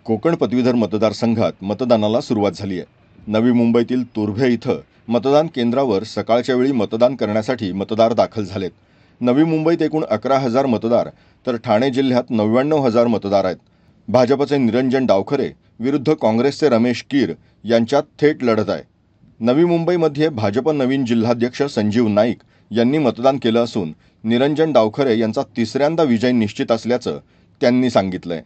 कोकण पदवीधर मतदारसंघात मतदानाला सुरुवात झाली आहे. नवी मुंबईतील तुर्भे इथं मतदान केंद्रावर सकाळच्या वेळी मतदान करण्यासाठी मतदार दाखल झालेत. नवी मुंबईत एकूण 11,000 मतदार तर ठाणे जिल्ह्यात 99,000 मतदार आहेत. भाजपचे निरंजन डावखरे विरुद्ध काँग्रेसचे रमेश कीर यांच्यात थेट लढत आहे. नवी मुंबईमध्ये भाजप नवीन जिल्हाध्यक्ष संजीव नाईक यांनी मतदान केलं असून निरंजन डावखरे यांचा तिसऱ्यांदा विजय निश्चित असल्याचं त्यांनी सांगितलंय.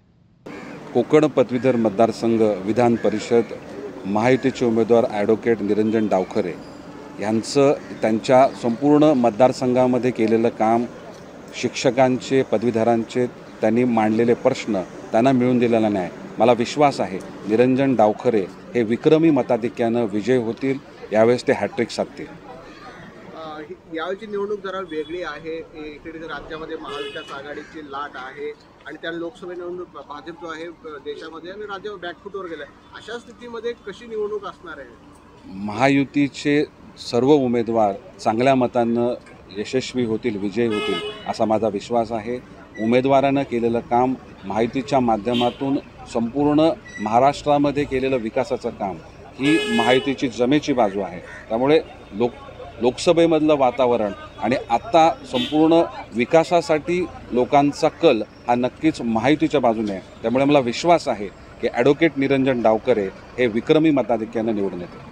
कोकण पदवीधर मतदारसंघ विधान परिषद महायुतीचे उमेदवार ॲडव्होकेट निरंजन डावखरे यांचं त्यांच्या संपूर्ण मतदारसंघामध्ये केलेलं काम, शिक्षकांचे, पदवीधरांचे त्यांनी मांडलेले प्रश्न त्यांना मिळून दिलेला नाही. मला विश्वास आहे निरंजन डावखरे हे विक्रमी मताधिक्यानं विजय होतील. यावेळेस ते हॅट्रिक साधतील. यावेळची निवडणूक जरा वेगळी आहे. इकडे राज्यामध्ये महाविकास आघाडीची लाट आहे आणि त्या लोकसभा निवडणूक भाजप जो आहे देशामध्ये आणि राज्यावर बॅकफुटवर गेलाय. अशा स्थितीमध्ये कशी निवडणूक असणार आहे? महायुतीचे सर्व उमेदवार चांगल्या मतांना यशस्वी होतील, विजयी होतील असा माझा विश्वास आहे. उमेदवारानं केलेलं काम, महायुतीच्या माध्यमातून संपूर्ण महाराष्ट्रामध्ये केलेलं विकासाचं काम ही महायुतीची जमेची बाजू आहे. त्यामुळे लोकसभेमधलं वातावरण आणि आत्ता संपूर्ण विकासासाठी लोकांचा कल हा नक्कीच महायुतीच्या बाजूने आहे. त्यामुळे मला विश्वास आहे की ॲडव्होकेट निरंजन डावखरे हे विक्रमी मताधिक्यानं निवडून येतील.